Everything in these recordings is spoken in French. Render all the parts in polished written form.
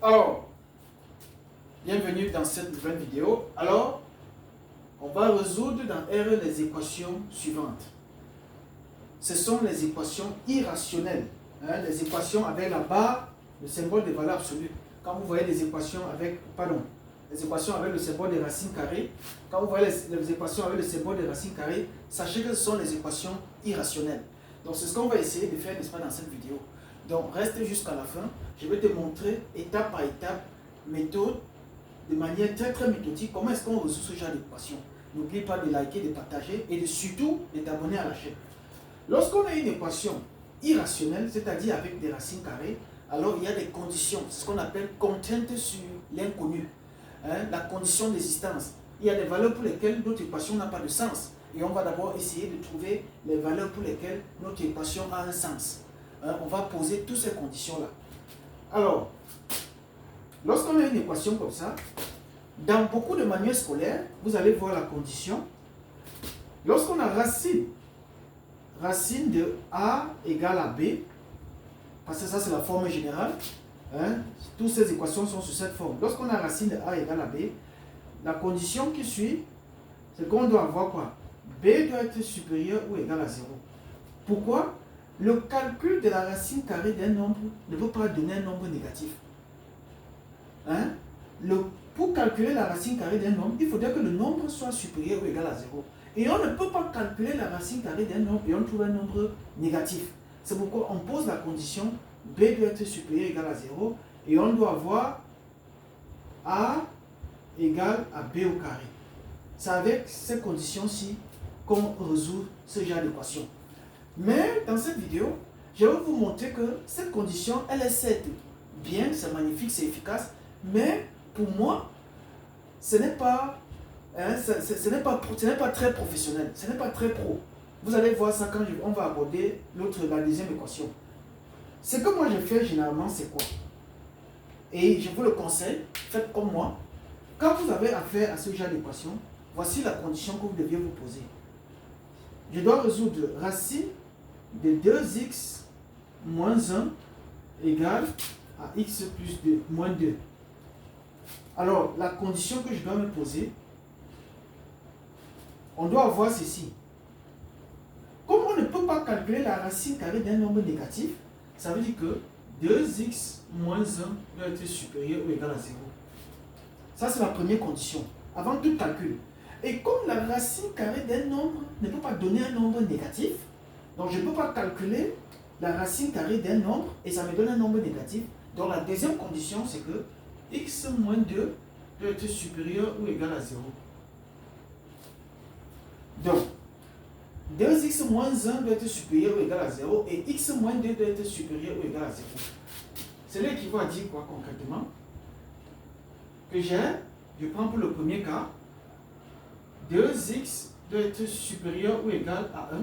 Alors, bienvenue dans cette nouvelle vidéo. Alors, on va résoudre dans R les équations suivantes. Ce sont les équations irrationnelles, les équations avec la barre, le symbole de valeur absolue. Quand vous voyez les équations avec, les équations avec le symbole des racines carrées, quand vous voyez les équations avec le symbole des racines carrées, sachez que ce sont les équations irrationnelles. Donc c'est ce qu'on va essayer de faire, n'est-ce pas, dans cette vidéo. Donc reste jusqu'à la fin, je vais te montrer étape par étape, méthode, de manière très méthodique, comment est-ce qu'on résout ce genre d'équation. N'oublie pas de liker, de partager et surtout de t'abonner à la chaîne. Lorsqu'on a une équation irrationnelle, c'est-à-dire avec des racines carrées, alors il y a des conditions, ce qu'on appelle contraintes sur l'inconnu. La condition d'existence. Il y a des valeurs pour lesquelles notre équation n'a pas de sens. Et on va d'abord essayer de trouver les valeurs pour lesquelles notre équation a un sens. On va poser toutes ces conditions-là. Alors, lorsqu'on a une équation comme ça, dans beaucoup de manuels scolaires, vous allez voir la condition. Lorsqu'on a racine de A égale à B, parce que ça c'est la forme générale, toutes ces équations sont sur cette forme. Lorsqu'on a racine de A égale à B, la condition qui suit, c'est qu'on doit avoir quoi? B doit être supérieur ou égal à 0. Pourquoi? Le calcul de la racine carrée d'un nombre ne peut pas donner un nombre négatif. Pour calculer la racine carrée d'un nombre, il faudrait que le nombre soit supérieur ou égal à 0. Et on ne peut pas calculer la racine carrée d'un nombre et on trouve un nombre négatif. C'est pourquoi on pose la condition B doit être supérieur ou égal à 0 et on doit avoir A égale à B au carré. C'est avec ces conditions-ci qu'on résout ce genre d'équation. Mais dans cette vidéo, je vais vous montrer que cette condition, elle est certes bien, c'est magnifique, c'est efficace, mais pour moi, ce n'est pas très professionnel, ce n'est pas très pro. Vous allez voir ça quand on va aborder la deuxième équation. Ce que moi je fais généralement, c'est quoi? Et je vous le conseille, faites comme moi. Quand vous avez affaire à ce genre d'équation, voici la condition que vous deviez vous poser. Je dois résoudre racine de 2x moins 1 égale à x plus 2, moins 2. Alors, la condition que je dois me poser, on doit avoir ceci. Comme on ne peut pas calculer la racine carrée d'un nombre négatif, ça veut dire que 2x moins 1 doit être supérieur ou égal à 0. Ça, c'est la première condition, avant tout calcul. Et comme la racine carrée d'un nombre ne peut pas donner un nombre négatif, donc je ne peux pas calculer la racine carrée d'un nombre et ça me donne un nombre négatif. Donc la deuxième condition, c'est que x moins 2 doit être supérieur ou égal à 0. Donc, 2x moins 1 doit être supérieur ou égal à 0 et x moins 2 doit être supérieur ou égal à 0. Cela équivaut à dire quoi concrètement? Que je prends pour le premier cas, 2x doit être supérieur ou égal à 1,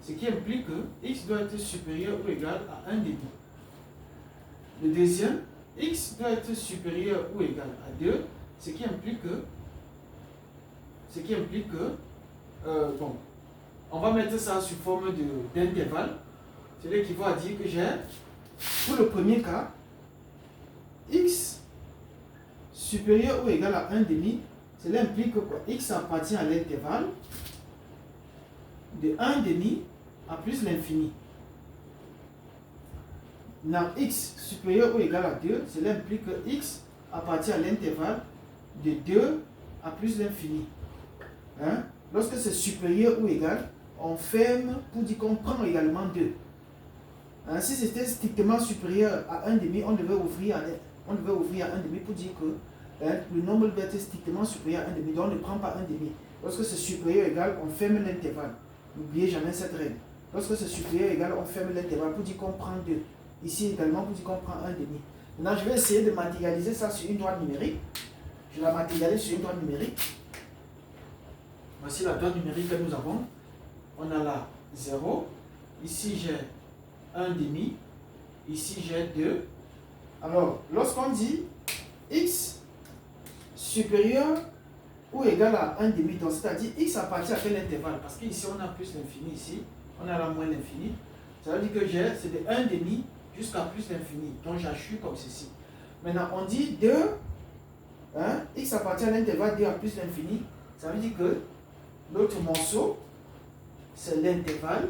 ce qui implique que x doit être supérieur ou égal à 1 demi. Le deuxième, x doit être supérieur ou égal à 2, ce qui implique que bon, on va mettre ça sous forme d'intervalle. Cela équivaut à dire que j'ai, pour le premier cas, x supérieur ou égal à 1 demi, cela implique que quoi? X appartient à l'intervalle de 1 demi à plus l'infini. Dans x supérieur ou égal à 2, cela implique que x appartient à l'intervalle de 2 à plus l'infini. Lorsque c'est supérieur ou égal, on ferme pour dire qu'on prend également 2. Si c'était strictement supérieur à 1 demi, on devait ouvrir à 1 demi pour dire que le nombre doit être strictement supérieur à 1 demi, donc on ne prend pas 1 demi. Lorsque c'est supérieur ou égal, on ferme l'intervalle. N'oubliez jamais cette règle. Lorsque c'est supérieur ou égal, on ferme l'intervalle pour dire qu'on prend 2. Ici également pour dire qu'on prend 1 demi. Maintenant, je vais essayer de matérialiser ça sur une droite numérique. Je la matérialise sur une droite numérique. Voici la droite numérique que nous avons. On a là 0. Ici, j'ai 1 demi. Ici, j'ai 2. Alors, lorsqu'on dit x supérieur ou égal à 1 demi, donc c'est-à-dire x appartient à quel intervalle? Parce qu'ici, on a plus l'infini, ici, on a la moins l'infini. Ça veut dire que c'est de 1 demi jusqu'à plus l'infini. Donc, j'achète comme ceci. Maintenant, on dit 2, hein, x appartient à l'intervalle 2 à plus l'infini. Ça veut dire que l'autre morceau, c'est l'intervalle,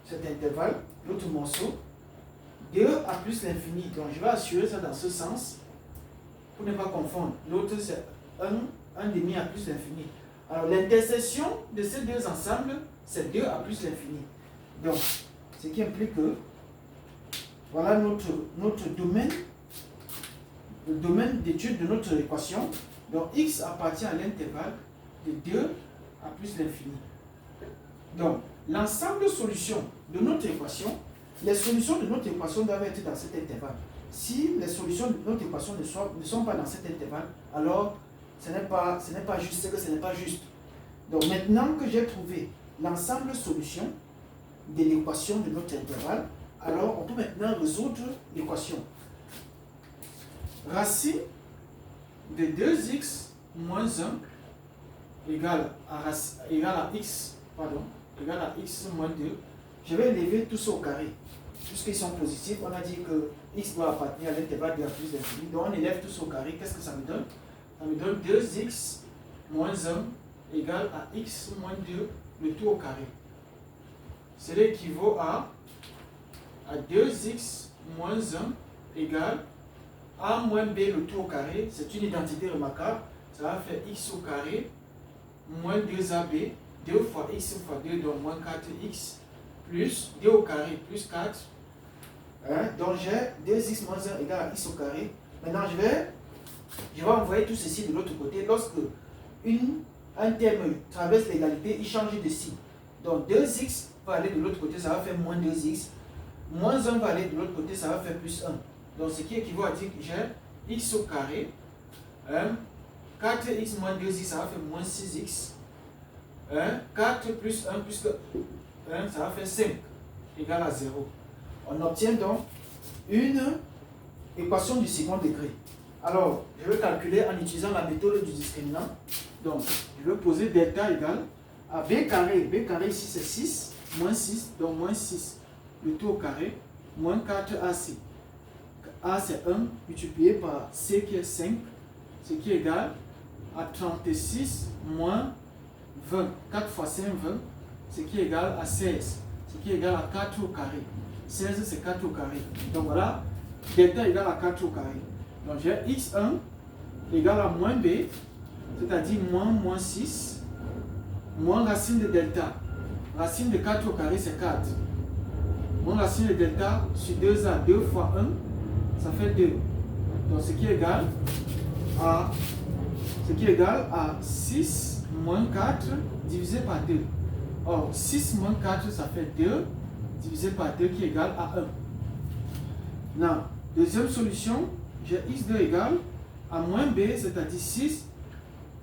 cet intervalle, l'autre morceau, 2 à plus l'infini. Donc, je vais assurer ça dans ce sens, pour ne pas confondre. L'autre, c'est 1 demi à plus l'infini. Alors, l'intersection de ces deux ensembles, c'est 2 à plus l'infini. Donc, ce qui implique que, voilà notre domaine, le domaine d'étude de notre équation. Donc, x appartient à l'intervalle de 2 à plus l'infini. Donc, l'ensemble de solutions de notre équation, les solutions de notre équation doivent être dans cet intervalle. Si les solutions de notre équation ne sont pas dans cet intervalle, alors ce n'est pas juste, c'est que ce n'est pas juste. Donc, maintenant que j'ai trouvé l'ensemble de solutions de l'équation de notre intervalle, alors on peut maintenant résoudre l'équation. Racine de 2x moins 1 égale à x moins 2. Je vais élever tout ça au carré. Puisqu'ils sont positifs, on a dit que x doit appartenir à l'intervalle de plus l'infini. Donc on élève tout ça au carré. Qu'est-ce que ça me donne? Ça me donne 2x moins 1 égale à x moins 2, le tout au carré. Cela équivaut à 2x moins 1 égale a moins b, le tout au carré. C'est une identité remarquable. Ça va faire x au carré moins 2ab, 2 fois x fois 2, donc moins 4x, plus 2 au carré plus 4. Hein? Donc j'ai 2x moins 1 égale à x au carré. Maintenant je vais envoyer tout ceci de l'autre côté. Lorsque un terme traverse l'égalité, il change de signe. Donc 2x va aller de l'autre côté, ça va faire moins 2x. Moins 1 va aller de l'autre côté, ça va faire plus 1. Donc ce qui équivaut à dire que j'ai x au carré, 4x moins 2x, ça va faire moins 6x. 4 plus 1 plus 1, ça va faire 5, égal à 0. On obtient donc une équation du second degré. Alors, je vais calculer en utilisant la méthode du discriminant. Donc, je vais poser delta égale à b carré. B carré ici c'est 6, moins 6, donc moins 6. Le tout au carré, moins 4ac. A c'est 1 multiplié par C qui est 5, ce qui est égal à 36 moins 20. 4 fois 5, 20, ce qui est égal à 16, ce qui est égal à 4 au carré. 16 c'est 4 au carré. Donc voilà, delta égale à 4 au carré. Donc j'ai x1 égale à moins b, c'est-à-dire moins 6, moins racine de delta. Racine de 4 au carré c'est 4. Moins racine de delta sur 2a, 2 fois 1, ça fait 2. Donc ce qui est égal à 6 moins 4 divisé par 2. Or 6 moins 4 ça fait 2 divisé par 2 qui est égal à 1. Maintenant, deuxième solution, j'ai x2 égale à moins b, c'est-à-dire 6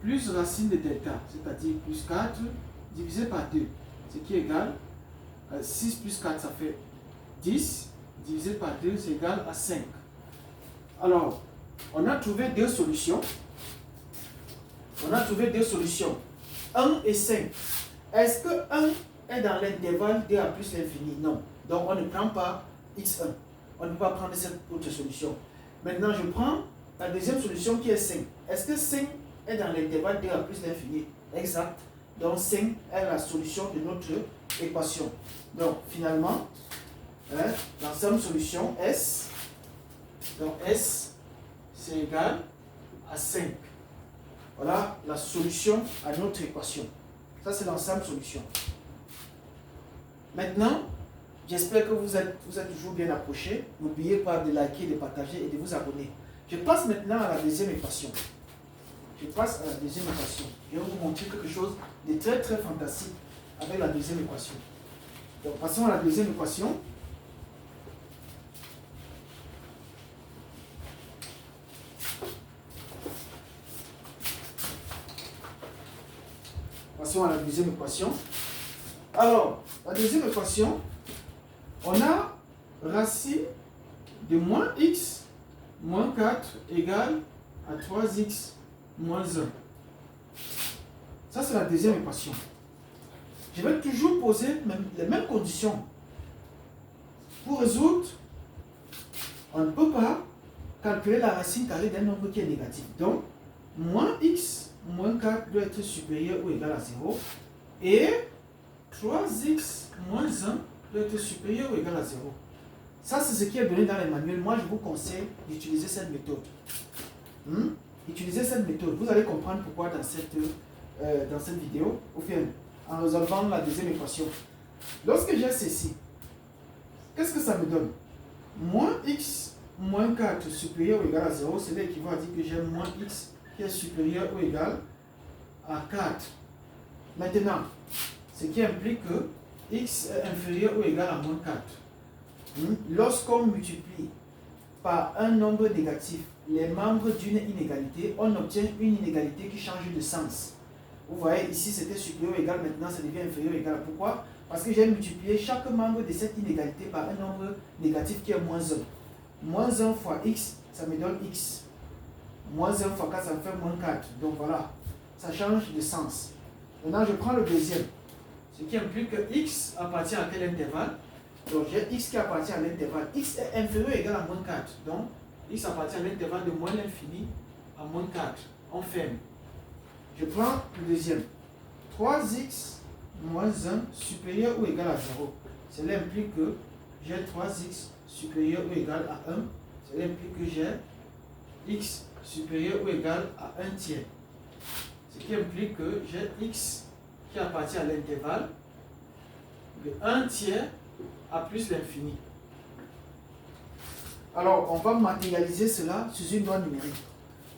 plus racine de delta, c'est-à-dire plus 4 divisé par 2, ce qui est égal à 6 plus 4 ça fait 10 divisé par 2 c'est égal à 5. Alors, on a trouvé deux solutions. 1 et 5. Est-ce que 1 est dans l'intervalle 2 à plus l'infini? Non. Donc, on ne prend pas x1. On ne peut pas prendre cette autre solution. Maintenant, je prends la deuxième solution qui est 5. Est-ce que 5 est dans l'intervalle 2 à plus l'infini? Exact. Donc, 5 est la solution de notre équation. Donc, finalement, l'ensemble solution S, donc S, c'est égal à 5. Voilà la solution à notre équation. Ça, c'est l'ensemble solution. Maintenant, j'espère que vous êtes toujours bien approchés. N'oubliez pas de liker, de partager et de vous abonner. Je passe maintenant à la deuxième équation. Je vais vous montrer quelque chose de très très fantastique avec la deuxième équation. Donc, passons à la deuxième équation. Passons à la deuxième équation. Alors, la deuxième équation, on a racine de moins x moins 4 égale à 3x moins 1. Ça, c'est la deuxième équation. Je vais toujours poser les mêmes conditions pour résoudre On ne peut pas calculer la racine carrée d'un nombre qui est négatif. Donc, moins x moins 4 doit être supérieur ou égal à 0. Et 3x moins 1 doit être supérieur ou égal à 0. Ça, c'est ce qui est donné dans les manuels. Moi, je vous conseille d'utiliser cette méthode. Utilisez cette méthode. Vous allez comprendre pourquoi dans cette vidéo, au final, en résolvant la deuxième équation. Lorsque j'ai ceci, qu'est-ce que ça me donne? Moins x moins 4 supérieur ou égal à 0, c'est l'équivalent à dire que j'ai moins x qui est supérieur ou égal à 4. Maintenant, ce qui implique que x est inférieur ou égal à moins 4. Lorsqu'on multiplie par un nombre négatif les membres d'une inégalité, on obtient une inégalité qui change de sens. Vous voyez, ici c'était supérieur ou égal, maintenant ça devient inférieur ou égal. Pourquoi? Parce que j'ai multiplié chaque membre de cette inégalité par un nombre négatif qui est moins 1. Moins 1 fois x, ça me donne x. Moins 1 fois 4, ça me fait moins 4. Donc voilà, ça change de sens. Maintenant, je prends le deuxième. Ce qui implique que x appartient à quel intervalle? Donc j'ai x qui appartient à l'intervalle. X est inférieur ou égal à moins 4. Donc x appartient à l'intervalle de moins l'infini à moins 4. On ferme. Je prends le deuxième. 3x moins 1 supérieur ou égal à 0. Cela implique que j'ai 3x supérieur ou égal à 1. Cela implique que j'ai x supérieur ou égal à 1 tiers. Ce qui implique que j'ai x qui appartient à l'intervalle de 1 tiers à plus l'infini. Alors, on va matérialiser cela sous une loi numérique.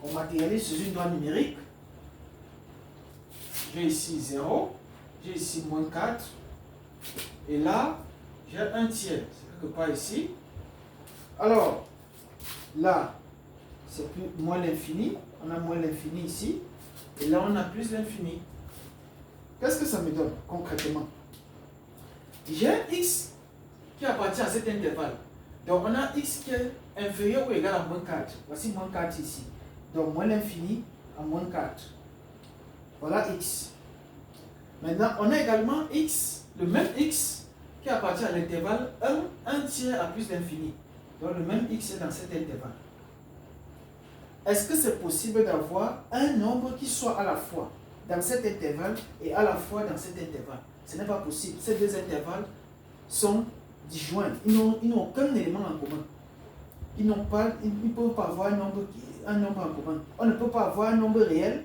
On matérialise sous une loi numérique. J'ai ici 0, j'ai ici moins 4, et là, j'ai 1 tiers. C'est quelque part ici. Alors, là, c'est plus moins l'infini. On a moins l'infini ici. Et là, on a plus l'infini. Qu'est-ce que ça me donne concrètement? J'ai x qui appartient à cet intervalle. Donc, on a x qui est inférieur ou égal à moins 4. Voici moins 4 ici. Donc, moins l'infini à moins 4. Voilà x. Maintenant, on a également x, le même x qui appartient à l'intervalle 1 tiers à plus l'infini. Donc, le même x est dans cet intervalle. Est-ce que c'est possible d'avoir un nombre qui soit à la fois dans cet intervalle et à la fois dans cet intervalle? Ce n'est pas possible. Ces deux intervalles sont disjoints. Ils n'ont aucun élément en commun. Ils ne peuvent pas avoir un nombre en commun. On ne peut pas avoir un nombre réel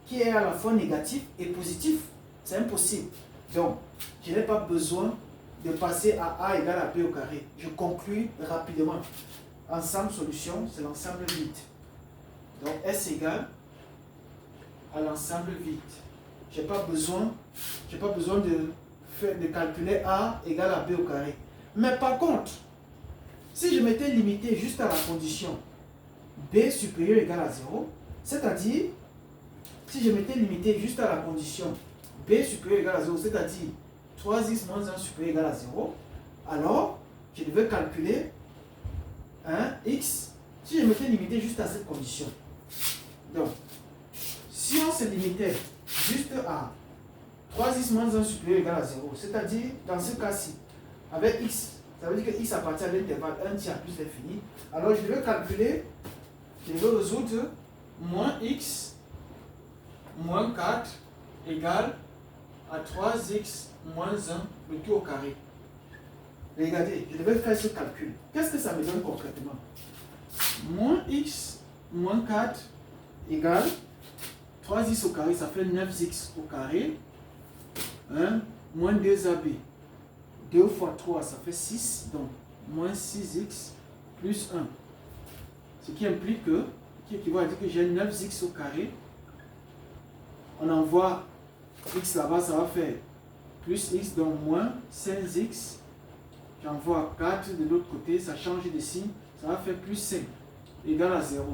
qui est à la fois négatif et positif. C'est impossible. Donc, je n'ai pas besoin de passer à a égale à b au carré. Je conclue rapidement. Ensemble solution, c'est l'ensemble vide. Donc, S égale à l'ensemble vide. Je n'ai pas besoin de calculer a égale à b au carré. Mais par contre, si je m'étais limité juste à la condition b supérieur ou égal à 0, c'est-à-dire, si je m'étais limité juste à la condition b supérieur ou égal à 0, c'est-à-dire 3x moins 1 supérieur ou égal à 0, alors je devais calculer un x si je m'étais limité juste à cette condition. Donc, si on se limitait juste à 3x moins 1 supérieur ou égal à 0, c'est-à-dire, dans ce cas-ci, avec x, ça veut dire que x appartient à l'intervalle 1 tiers plus l'infini, alors je vais calculer, je vais résoudre moins x moins 4 égale à 3x moins 1 le tout au carré. Regardez, je devais faire ce calcul. Qu'est-ce que ça me donne concrètement? Moins x moins 4 égale 3x au carré, ça fait 9x au carré, moins 2ab. 2 fois 3, ça fait 6, donc moins 6x plus 1. Ce qui implique que, qui équivaut à dire que j'ai 9x au carré. On envoie x là-bas, ça va faire plus x, donc moins 16x. J'envoie 4 de l'autre côté, ça change de signe, ça va faire plus 5, égal à 0.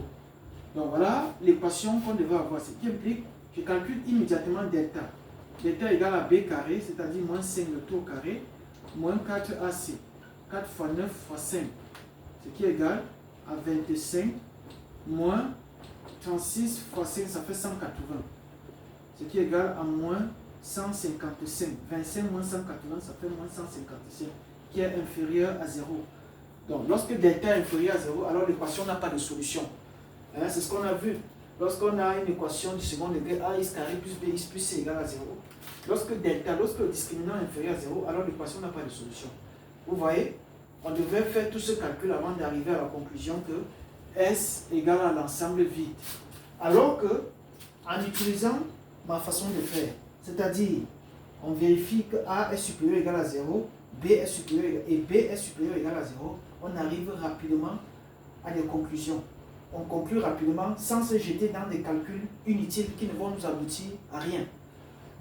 Donc voilà l'équation qu'on devait avoir, ce qui implique, je calcule immédiatement delta. Delta égale à b carré, c'est-à-dire moins 5 le tout au carré, moins 4ac. 4 fois 9 fois 5, ce qui est égal à 25, moins 36 fois 5, ça fait 180. Ce qui est égal à moins 155. 25 moins 180, ça fait moins 155, qui est inférieur à 0. Donc, lorsque delta est inférieur à 0, alors l'équation n'a pas de solution. Hein, c'est ce qu'on a vu. Lorsqu'on a une équation du second degré, ax carré plus bx plus c égale à 0, lorsque le discriminant est inférieur à 0, alors l'équation n'a pas de solution. Vous voyez, on devait faire tout ce calcul avant d'arriver à la conclusion que S égale à l'ensemble vide. Alors que, en utilisant ma façon de faire, c'est-à-dire, on vérifie que A est supérieur ou égal à 0, B est supérieur et B est supérieur ou égal à 0, on arrive rapidement à des conclusions. On conclut rapidement sans se jeter dans des calculs inutiles qui ne vont nous aboutir à rien.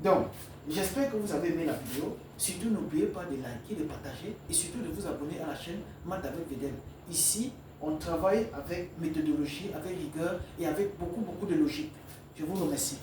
Donc, j'espère que vous avez aimé la vidéo. Surtout, n'oubliez pas de liker, de partager et surtout de vous abonner à la chaîne Maths avec Vedel. Ici, on travaille avec méthodologie, avec rigueur et avec beaucoup de logique. Je vous remercie.